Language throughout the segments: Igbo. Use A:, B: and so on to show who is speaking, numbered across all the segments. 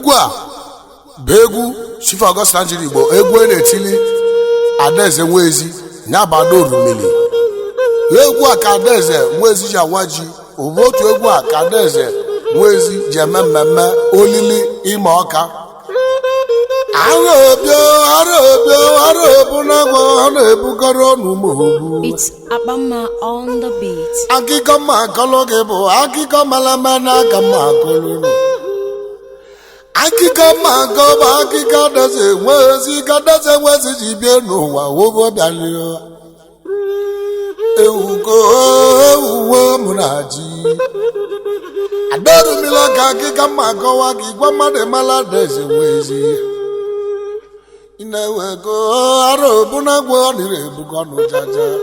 A: egwu a bụ egwu Chief Augustine Njirigbo, egwu na-etili Adaeze Nwezi nyabado rumili. Egwu a ka Adaeze Nwezi ji awa ji, bụ otu egwu a ka Adaeze Nwezi ji eme mmemme olili ime ọka.
B: It's Abama on the beat.
A: Akiko makolo bụ akiko malama na aka makolo. Akiko mago bụ akiko Adaeze Nwezi ka Adaeze Nwezi ji bie n'ụwa ogo bịalio. Ewuwo mụ na ji. Adaru milo ka akiko mago gị gwa mmadụ mala Adaeze Nwezi. Inewego aro buna gwo ni rebugo no jaja.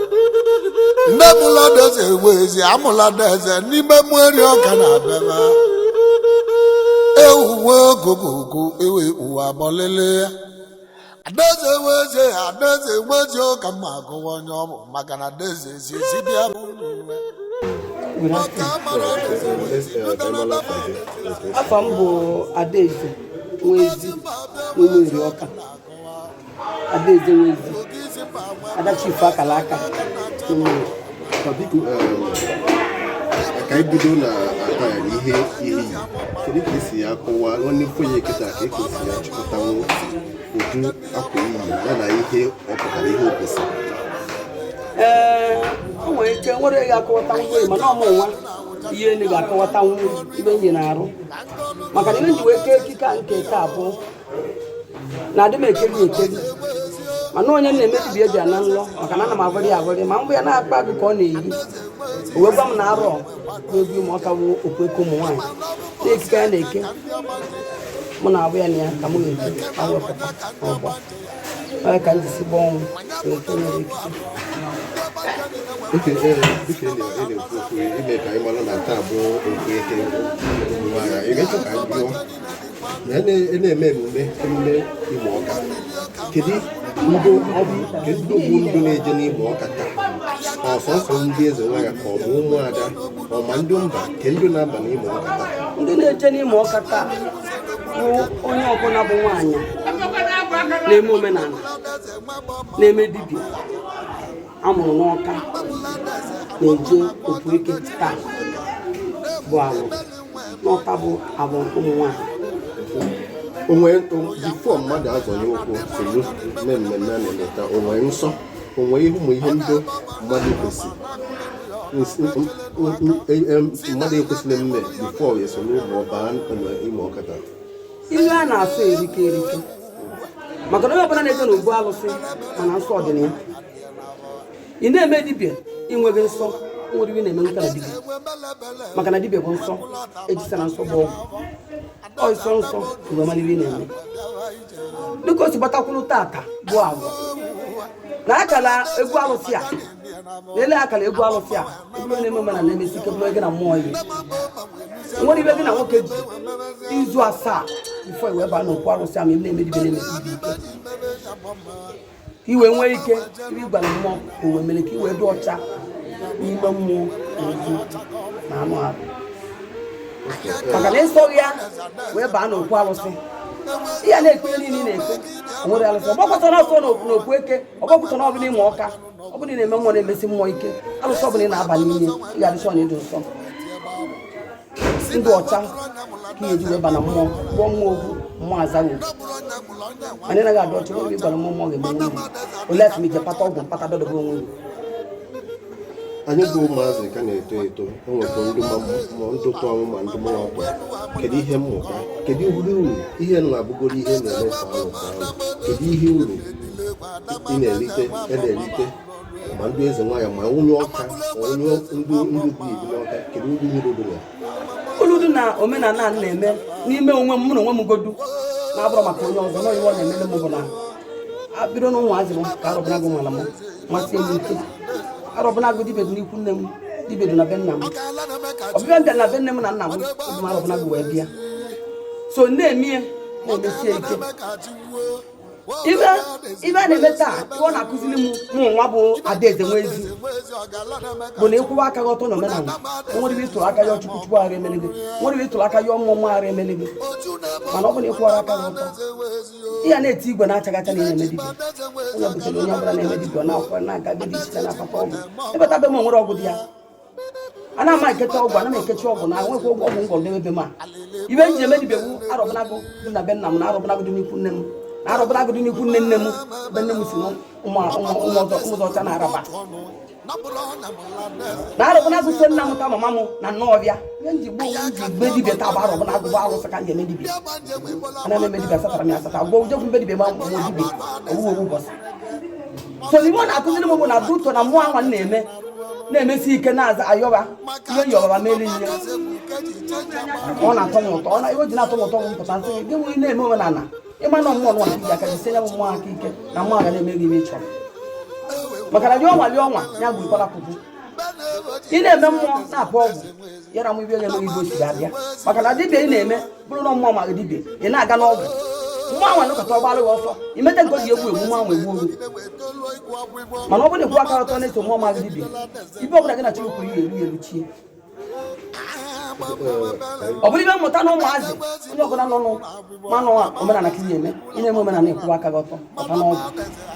A: Ndebula Adaeze Nwezi amula Adaeze n'ime mweri ọka na beba. Ewuwo gogogo ewe uwa bolele. Adaeze Nwezi ọka mago onye ọbụ maka na Adaeze ezi bịa bụ n'uwe.
C: Afọ m bụ Adaeze Nwezi n'Umeri Ọka. Adaeze Nwezi Chief Akalaka
D: aka ibido na aka ihe kedu ka esi akọwa nwanne mfonye kịta ka esi ya chịkọta udu akwa iyi ya na ihe ọ pụtara ihe obosi
C: o nwere ike nwere ya akọwata nwere mana ọmụ nwa ihe ndị ga-akọwata ibe nje na-arụ maka na ihe nji wee kee kika nke taa bụ na adị m ekeri mana onye na-emebibi eji ana nlọ maka na ana m abụrị ma mgbe ya na-akpa gị ka ọ na-eyi owe gwa m na arọ n'obi ụmụaka bụ okweko ụmụ nwaanyị na-ekike ya na-eke mụ na abụ ya na ya ka m ga-eke awepụta ọgba onye ka ndị si gba ọnwụ
D: ime ka anyị mara na taa bụ okweke ụmụ nwaanyị ga-eche ka anyị jụọ na-eme emume Ime Ọka kedu ndụ na-eje n'Ime Ọka taa ọsọsọ ndị eze nwanyị ka ọ bụ ụmụada ọma ndị mba ke ndụ na-aba n'Ime Ọka taa
C: ndị na-eje n'Ime Ọka taa bụ onye ọbụla bụ nwaanyị na-eme omenala na-eme dibịa amụrụ n'Ọka na-eje okweke taa bụ alụ n'Ọka bụ abụ ụmụ nwaanyị
D: onwe bifo mmadụ azọnye ụkwụ soro mmemme a na-emeta onwe nsọ onwe ụmụ ihe ndị mmadụ ekwesịrị mme bifo eso n'ụmụ ọba Ime Ọka taa
C: ilu a na-asọ erike maka na onye ọbụla na-eje n'ogbu alụsị mana nsọ ọdịnihu ị na-eme dibịa inweghị nsọ nwere ibe na-eme nkà na dibịa maka na dibịa bụ nsọ ejisa na nsọ bụ ọgwụ nsọ mgbe amalibe na-eme dịka o si gbatakwuru tata bụ agwụ na akala egwu alụsị a na-ele akala egwu alụsị a ebụrụ na-eme mana na-emesi ike bụrụ gị na mmụọ ihe nwere ibe gị na nwoke ji izu 7 bifo iwe baa n'okwu alụsị a ma na-eme dibe na-emesi ibe ike iwe nwee ike ibe ịgwara mmụọ ka owe mere ka iwe dị ọcha n'ime mmụọ na ozu na anụ ahụ maka na ịsọghị ya wee baa n'okwu alụsị ihe na-ekpe niile na-ekpe onwere alụsị ọgbakọtara ọsọ n'okwu eke ọgbakọtara ọbụla Ime Ọka ọbụla ị na-eme mmụọ na-emesi mmụọ ike alụsị ọbụla ị na-aba n'ime ị ga-adịsọ na ịdị nsọ ndụ ọcha ka ihe eji wee ba na mmụọ gbụọ mmụọ ogwu mmụọ azaghị okwu mana ị naghị adị ọcha nwere ị gwara mmụọ ga-eme nwunye ole etu m ije pata ọgwụ mpata dodobe onwe gị
D: anyị bụ ụmụazị ka na-eto eto enwekwa ndụ tọọmụ ma ndụ mụrụ ọkwa kedu ihe mmụta kedu uru ihe na-abụgoro ihe na-eme kedu ihe uru ị na-erite ma ndị eze nwanyị ma onye ọka onye ndụ bi n'Ọka kedu uru dị ya
C: uru dị na omenala a na-eme n'ime onwe m na onwe m godu na-abụrụ maka onye ọzọ na iwe ọ na-emele m bụ na bido na ụmụazị m ka arụbụna gị nwala m masị m ike arụbụna gị dibedu n'ikwu nne m dibedu na be nna m ọbịbịa mbịa na be nne m na nna m obi m arụbụna gị wee bịa so na-eme na-emesie ike ibe a na-eme taa ọ na-akụziri m nwa bụ Adaeze Nwezi bụ na ịkwụwa aka gị ọtọ na omenala nwere ibe ịtụrụ aka ya chukwu ara emele gị nwere ibe ịtụrụ aka ya ọmụmụ ara emele gị mana ọ bụ na ịkwụwara aka gị ọtọ ihe na-eti igwe na-achagacha na na-eme dibịa onye butere onye ọbụla na-eme dibịa na-akwa na-aga be dị iche na akpata ọgwụ ịbata be m nwere ọgwụ dị ya ana ama ekecha ọgwụ ana m ekecha ọgwụ na nwekwa ọgwụ ngọ n'ebe m a ibe m ji eme dibịa wu arọbụnagụ dị na be nna m na arọbụnagụ dị n'ikwu nne m na arọbụnagụ dị n'ikwu nne nne m be nne m si ụmụ ọcha na-araba na arọbụnagụ so nna m ta mama m na nnọọbịa ihe m ji gbuo onwe m ji gbe dibịa taa bụ arọbụnagụ bụ arụsị ka m ji eme dibịa ana m eme dibịa satara m ya asata gwa ujekwu mbe dibịa gba mụ dibịa owuwe owu ụbọchị so n'ime ọ na-akụziri m bụ na duto na mmụọ anwa na-emesi ike na-aza ayọba ihe yọbaba mele ihe ọ na-atọ m ụtọ ihe o ji na-atọ m ụtọ m pụta nsị gị nwee na-eme omenala ịma na mmụọ nwa iji aka jisi nya m mmụọ aka ike na mmụọ ga na-eme gị ihe ị chọrọ maka na lie ọnwa ya gburikwala puku ị na-eme mmụọ na-apụ ọgwụ ya na m ibe ga-eme igbo si ga-abịa maka na dibịa ị na-eme bụrụ na mmụọ ma dibịa ị na-aga n'ọgwụ mmụọ anwa nụkọta ọgbalụ gị ọsọ imete nke o ji egwu egwu mmụọ anwa egwu oru mana ọ bụrụ na ekwu aka ọtọ na-eso mmụọ ma dibịa ibe ọbụla gị na Chukwu pụrụ ihe eru elu chie ọ bụrụ ibe mmụta na ụmụazị onye ọbụla nọ n'manụ omenala ka ihe eme ị na-eme omenala ekwuwa aka gị ọtọ ọta n'ọgwụ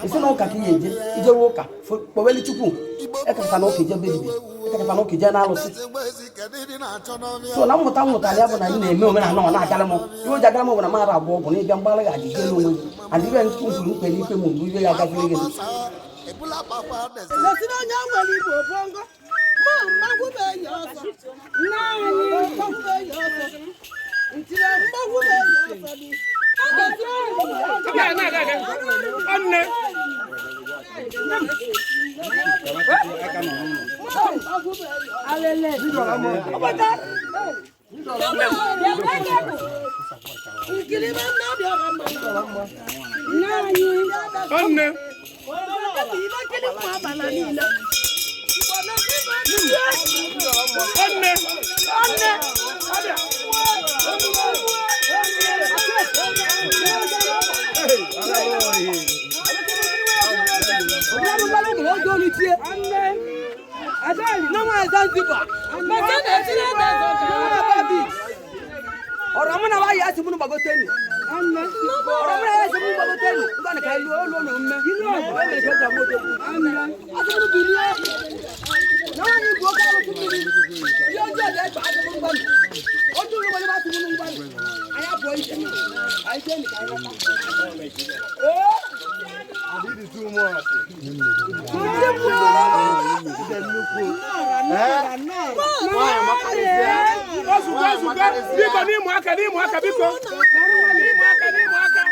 C: isi na ụka ka ihe eje ijewe ụka kpoweli Chukwu ekekata na ụka ijebe dibịa ekekata na ụka ije na-alụsị so na mmụta ya bụ na ị na-eme omenala ọ na-agara m ihe o ji agara m bụ na mara abụọ bụ na ịbịa mgbalị gị ajije n'onwe gị adịbe ntụrụ mkpe n'ikpe m mgbe ibe ya agaziri gị ọ̀rọ̀ muna wa ya si munu bagoteni ọ̀rọ̀ muna ya si munu bagoteni ngani ka ilu olu no mme ilu o me ke ja mo to ati munu biliyo na wa ni go ka lo tumi yo je de gba ati munu gbani o ju lo ba ti munu gbani aya boy ise ai je ni ka ina adidi tu mo ati biko ni mwaka biko ni mwaka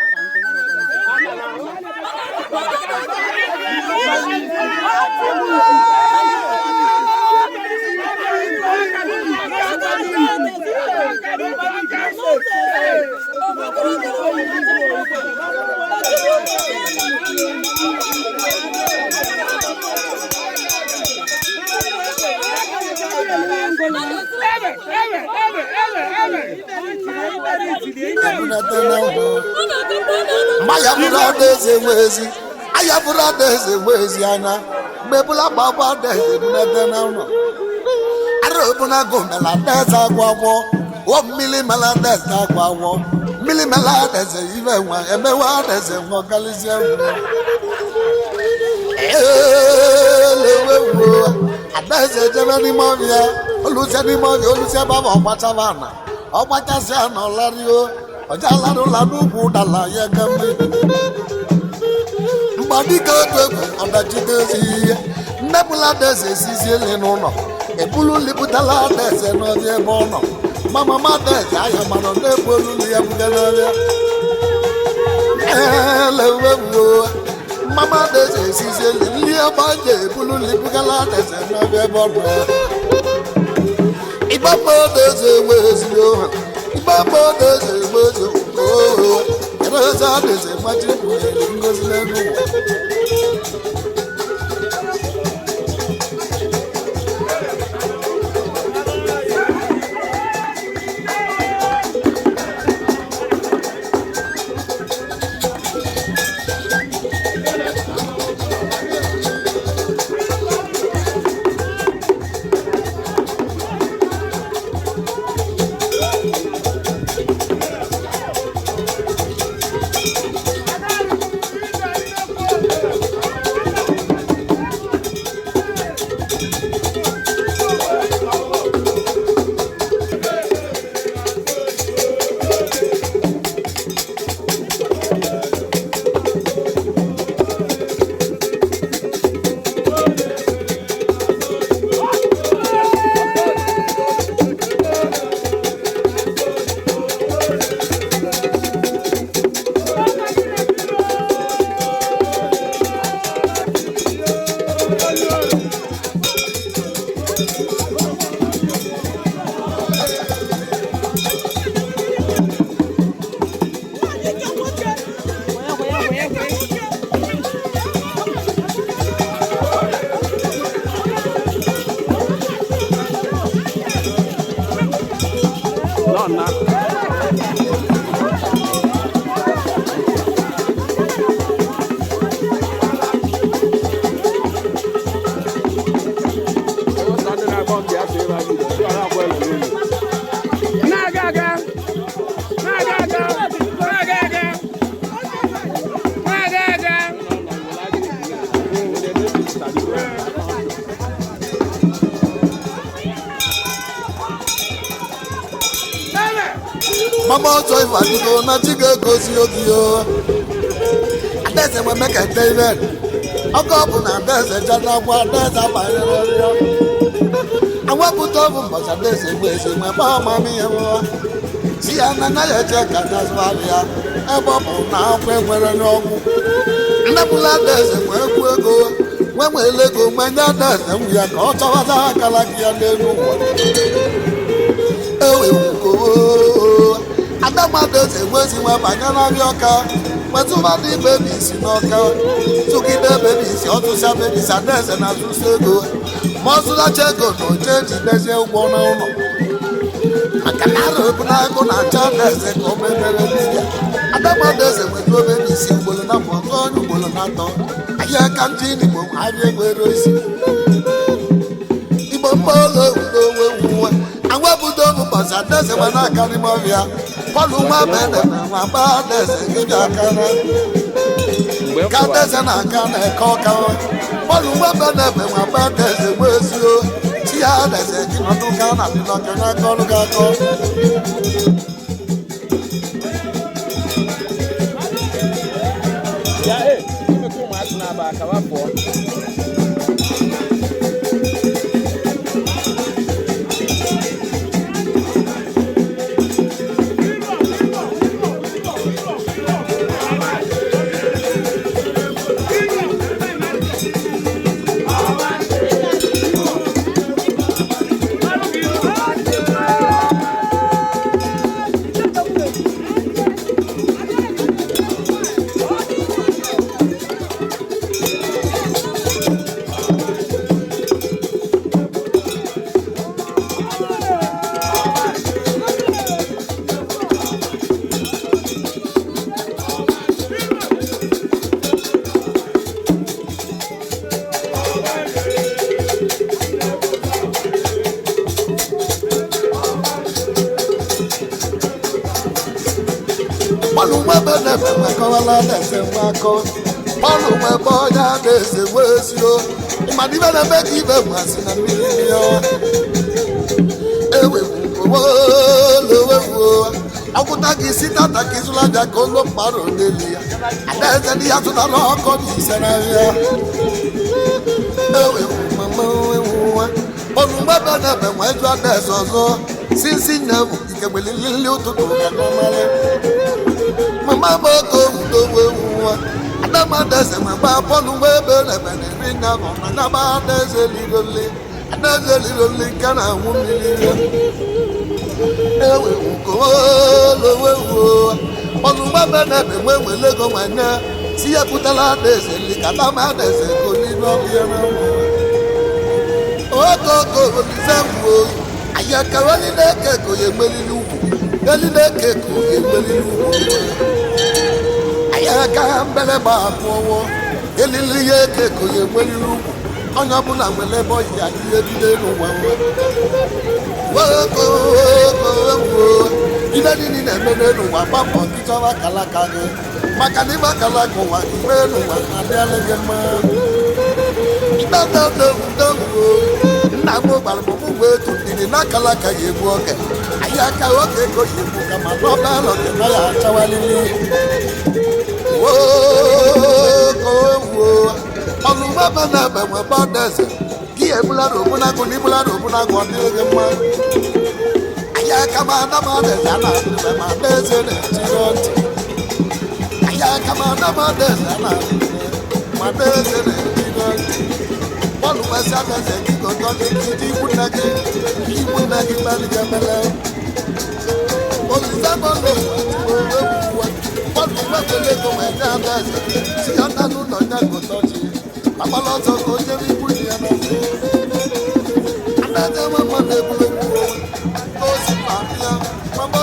A: Maya bụrụ Adaeze Nwezi anya bụrụ Adaeze Nwezi anya mgbe bụla gbagba Adaeze bunata na ụlọ ara obuna gomela Adaeze agwagwọ o mmiri mela Adaeze agwagwọ mmiri mela Adaeze ibe nwa emewe Adaeze nwa galizie elewewo Adaeze jebe n'ime ọbịa oluzie n'ime ọbịa oluzie baba ọgbachasị ana ọlario ọja larụla n'ugwu ụdala ya gambe mgbadike otu egwu ọdachidezi ihe nnebụla Adaeze esizi ele n'ụlọ ebulu lipụtala Adaeze n'ọbịa ebe ọ nọ mama Adaeze anya mana na-ebu olulu ya buga n'ọbịa elewewo mama Adaeze esizi ele nri ebe aja ebulu lipụtala Adaeze n'ọbịa ebe ọ nọ Ibamba Adaeze Nwezi oha Ibamba Adaeze Nwezi oha Adaeze Adaeze machi kwụnyere ngozi n'elu ụwa
C: nna
A: Mama ọjọ́ ìfàdúgbò náà tí kò kó sí òkè o. Adẹ́sẹ̀ wẹ̀ mẹ́kẹ̀ David. Ọkọ̀ bụ na adẹ́sẹ̀ jẹ́ n'akwụkwọ adẹ́sẹ̀ abànyẹ lọ́rịọ́. Àwọn ebute ọbụ mbọchị adẹ́sẹ̀ gbe esi nwe kpọọ ọmami ya nwụọ. Si ya na anaghị eche ka adẹ́sẹ̀ ya ebe ọ bụ na akwụkwọ enwere n'ọgwụ. Ndepụla adẹ́sẹ̀ nwee ekwu ego nwee nwere ego nwee nye adẹ́sẹ̀ nwụ ya ka ọ chọwata akala gị ya n'elu ụwa. Adamadeze nwezi nwe banye n'abịa ọka nwetụmadụ bebisi n'ọka tụgide bebisi ọtụsịa bebisi adaeze na atụsị ego ma ọ zụlacha ego na oche ji dezie ụgbọ n'ụlọ maka na arụbụ n'agụ na-acha adaeze ka o mebere dibịa. Adamadeze nwetụo bebisi ugboro na mbọ ọtọ onye ugboro na atọ ahịa aka ndị Igbo abịa ego ero isi Igbo mma ụlọ obodo onwe wuwe agwabudo ụbọchị adaeze nwe n'aka n'ime ọbịa Pọlụ nwa bene nwa ba adaeze gị bịa akara ka adaeze na-aka na-eke ọka Pọlụ nwa bene nwa ba adaeze nwe ezio ti ya adaeze gị nọdụ ka na dị n'ọka n'aka ọrụ gị akọ Pọlụ nwa bene nwekọwala adaeze nwa akọ Pọlụ nwe ebe onye adaeze nwe ezio ịmana ibe na ebe ka ibe masị na mmiri ya ewewuo ọgwụta gị isi tata ka ịzụla aja ka ụlọ mmadụ n'elu ya adaeze ndị ya tụtara ọkọ na ise n'ahịa ewewuwa Pọlụ nwa bene nwe jụ adaeze ọzọ sinsi nne bụ ikegbelili ụtụtụ ka n'ọmarị Mama boko udowe uwa Adamadeze maba Pọlụ nwe ebe nebe na-eri nya bụ na naba adaeze liroli nke na-anwụ mmiri ya ewe ukolowe uwa Pọlụ nwe ebe nebe nwe nwelego nwanye si ya pụtara adaeze li ka dama adaeze kolinu ọbịa na ụmụ okoko olize mgbe oyi ayakawali na-eke ko ya emelili ugwu eli na-eke ko ya emelili ugwu ayaka mbele gba abụọ elili ya eke ko ya emelili ugwu onye ọbụla nwere ebe ọyị ya ihe bido n'ụwa ibe niile na-eme n'ụwa gbapọ kịchọba kalaka gị maka na ịba kalaka ụwa gị mee n'ụwa na-adịala gị mma nna m gbara m ụgbọ etu ndidi na kalaka ya egbu oge anyị aka oge ego ya egbu ka ma n'ọba alọ gị na ya achawalili Pọlụ nwa ebe na-ebe nwe ebe adaeze gị ebulara ogbunagụ na ibulara ogbunagụ ọ dịrị gị mma anyị aka ma ada m adaeze a na-adịrịbe ma adaeze na-etiri ntị anyị aka ma ada m adaeze a na-adịrịbe ma adaeze na-etiri ntị Pọlụ nwesị adaeze gị gọtọ gị ndị ikwu nna gị meli gị emele Olise bọlụ Pọlụ nwekele ego wee nye adaeze si ya nna n'ụlọ ya gọtọ ji agbala ọzọ ka o jere ikwu ya na adaeze nwe mmadụ ebulu ka o si ma bịa mama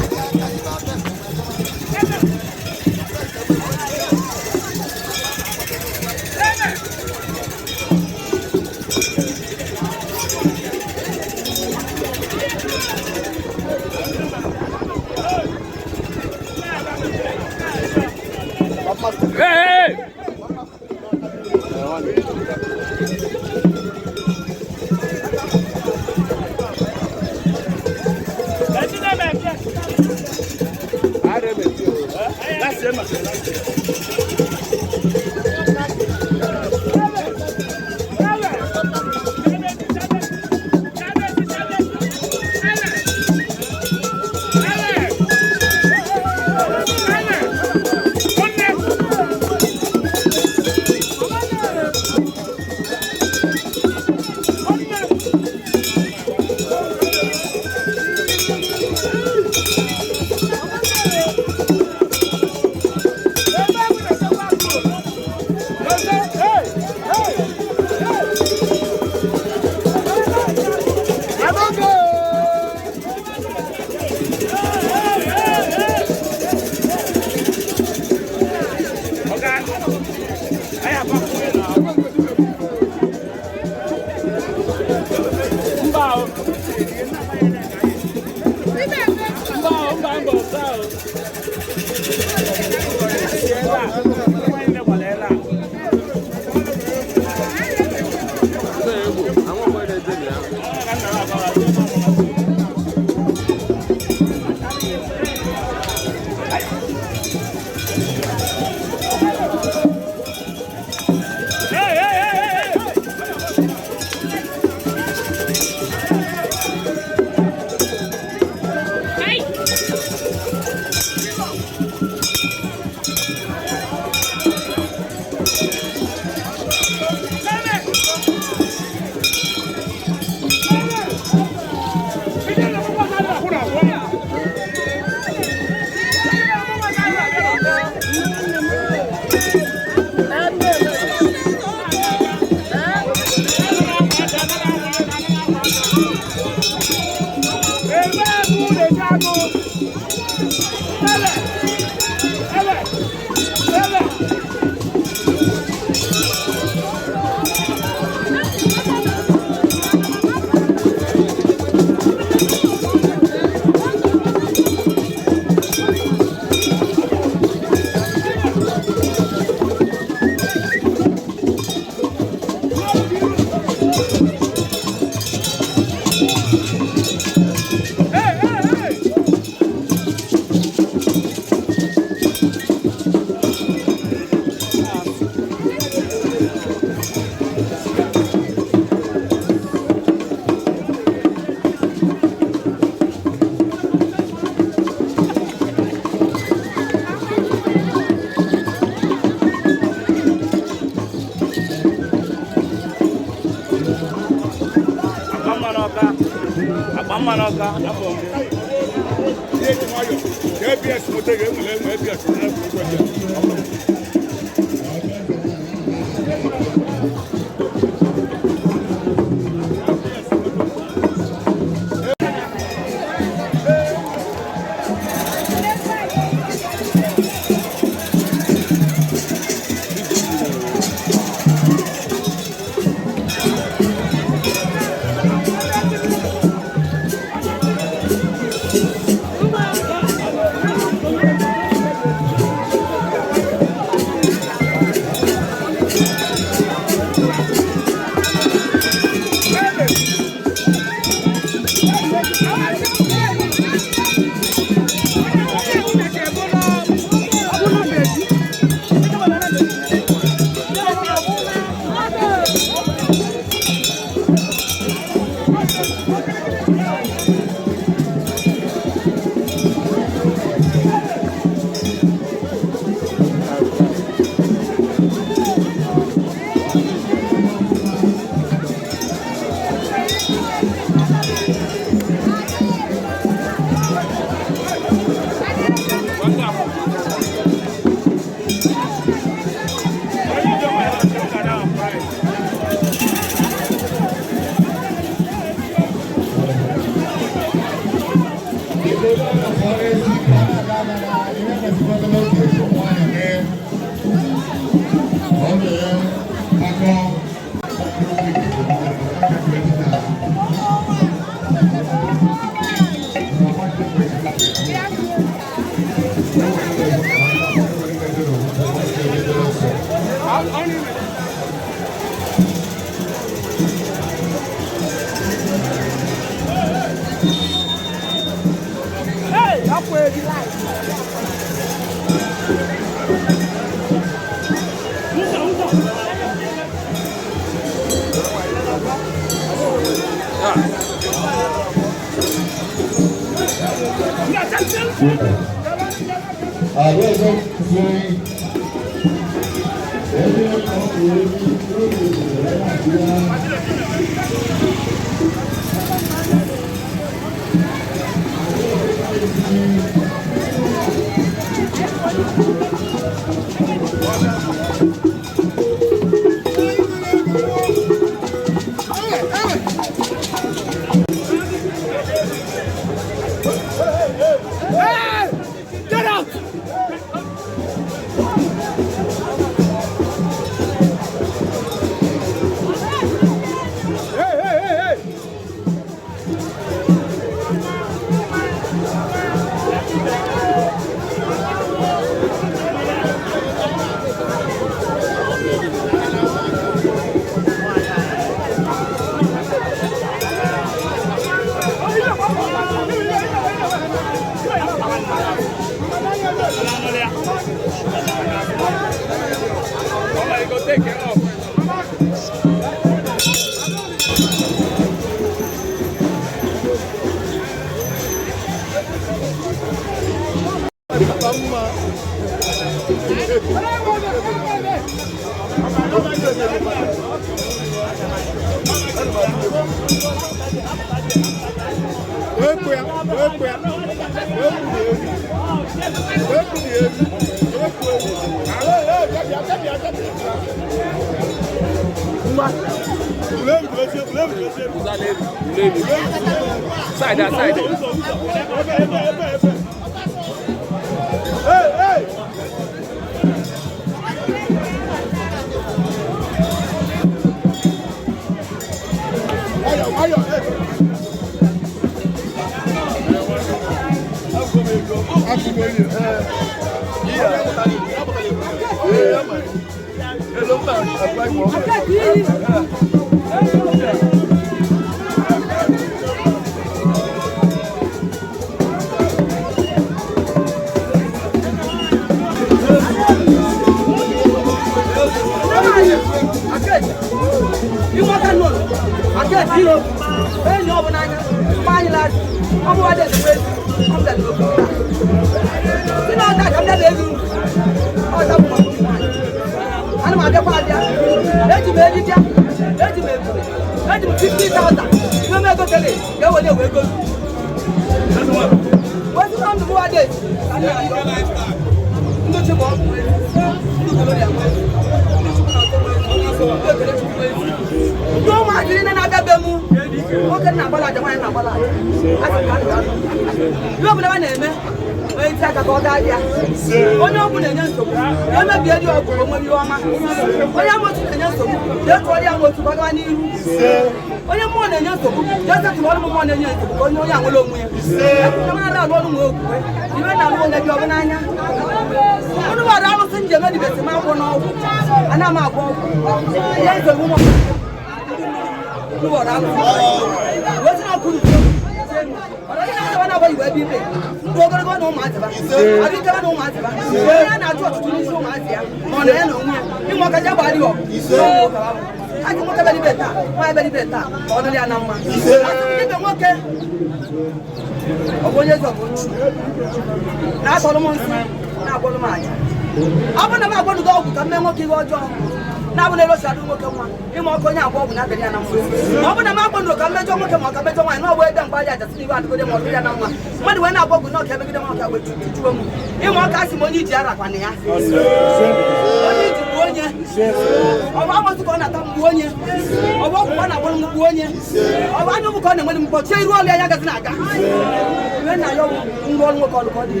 C: na yo ngol mo ko ko di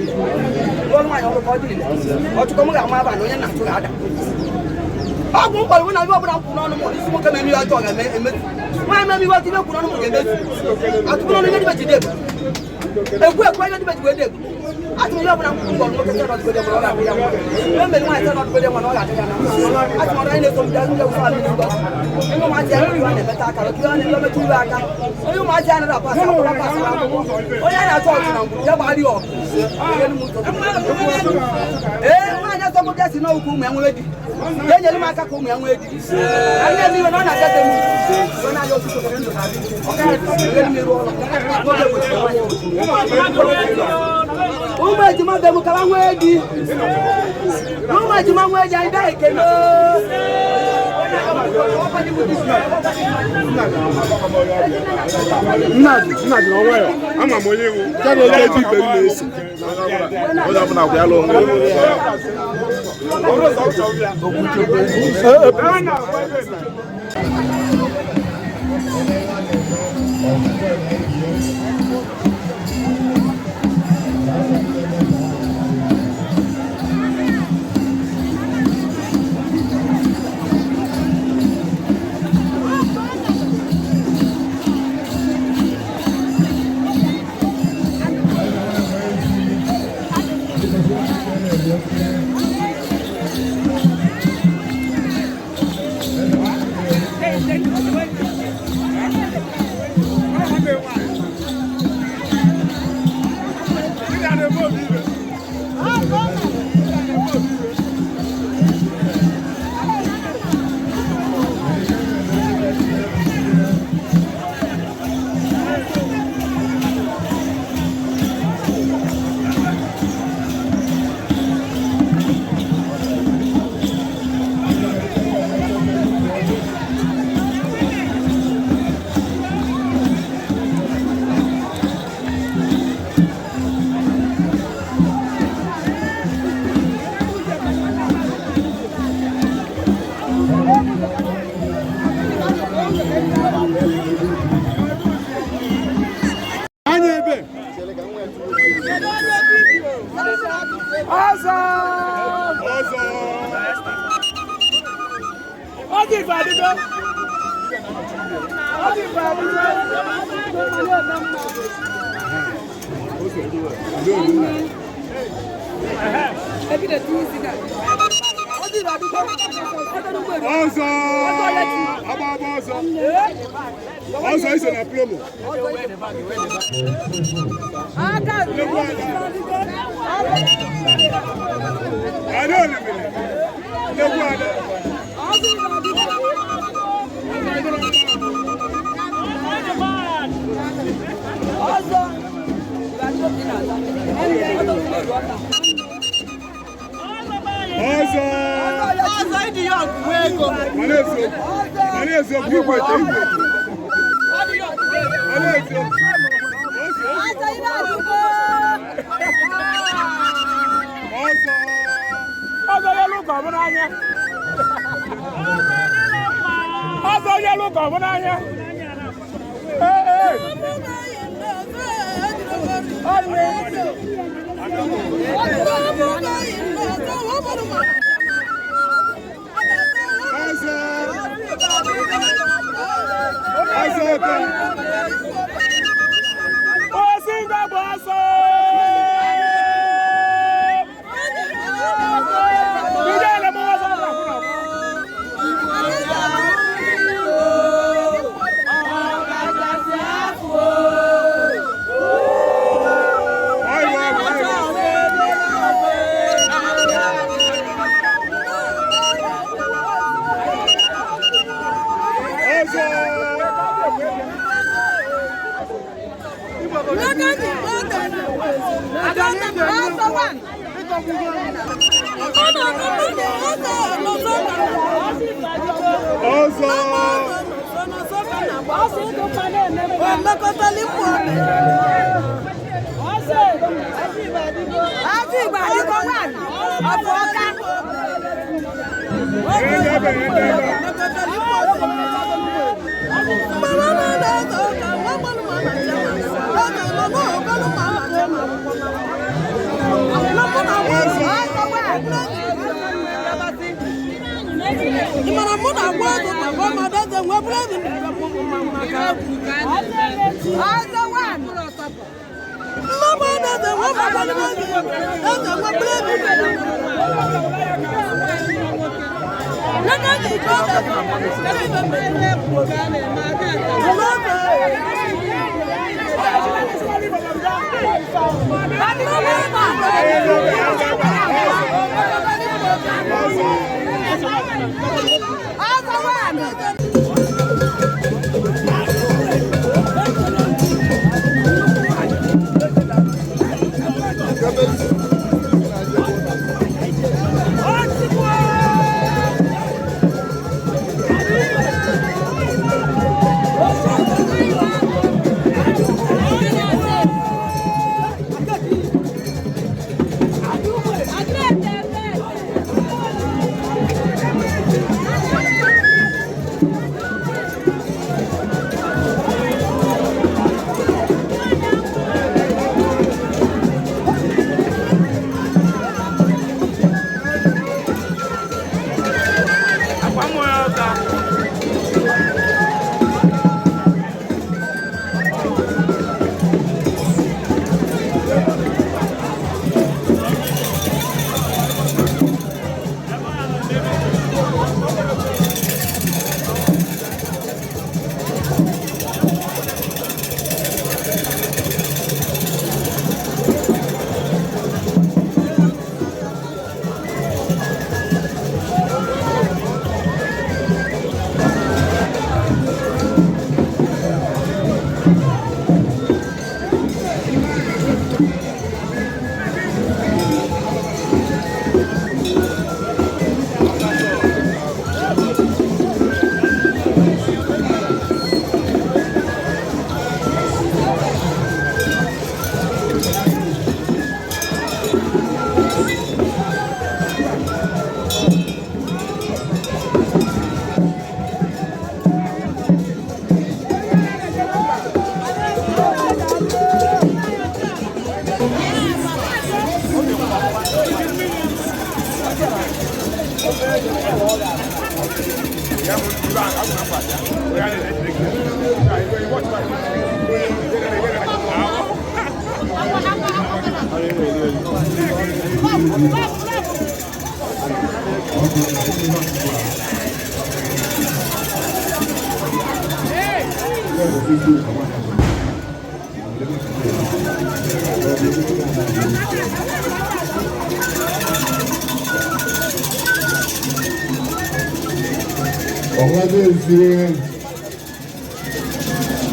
C: ngol ma yo ko di o to ko mo ga ma ba no nya na to ga da agun pa wo na yo bra ku no mo isi mo ka me mi wa to ga me ma mi wa ti me ku no mo ge me atu ko no ni ba ti de eku eku ayo di ba ti we de atu yo bra ku ngol mo ke ta do de mo la ya mo me me ma ta do de mo no la ta na atu mo ra ni so da nja fa mi ba ngo ma ja ni wa ne beta ka lo ki ni lo me tu wa ka o ma ja na da pa sa o ya na to ti na mu ya ba ri o ma nya so mo ke si na ku me enwe di ye nyeli ma ka ku me enwe di ani mi no na ga te mu so na yo su ko ndo na di o ka ye mi ro lo ko de ko ti wa ye o ma ji ma be mu kala nwe di o ma ji ma nwe ja ida ike no
E: Nna dị ọnwa ya ama m onye iwu jana onye eji ibe na-esi onye ọbụla gwa ya lụ onwe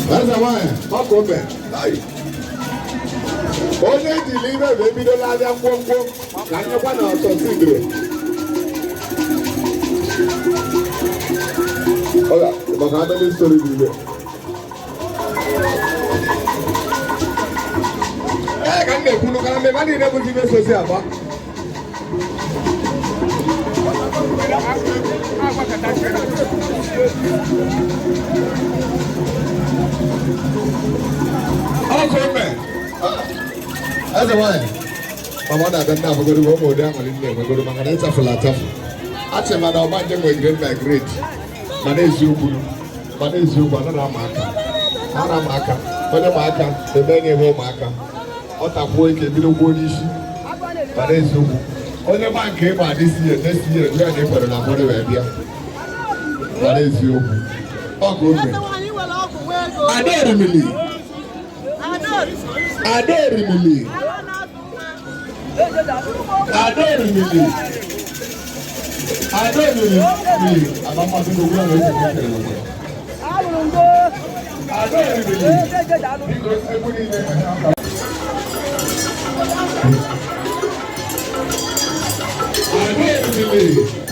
F: That's the one. How come? Onye jiri ibe bụ ebidola abịa ngwongwo ka nyekwa na ọtọ sigre. Oga, maka abịa story bụ ibe. Ka m na-ekwunu ka mbe mmadụ na-ebuzi ibe sosi agba. That's the one. My mother doesn't have a good home or down in there. We're going to make an answer for Latam. I say, Madam, my name is great by great. My name is Zubu. My name is Zubu. Anna Maka. Mother Maka. The many of Maka. What a boy can be the one issue. My name is Zubu. Only man came out this year, next year, we are there for the number of years. My name is Zubu. Oh, good man. I don't really. Aderimili. Abama ti gbogbo àwọn ẹgbẹ́ kẹrẹ lọ́wọ́. Aderimili. Because everybody is there. Aderimili.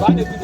E: Viru.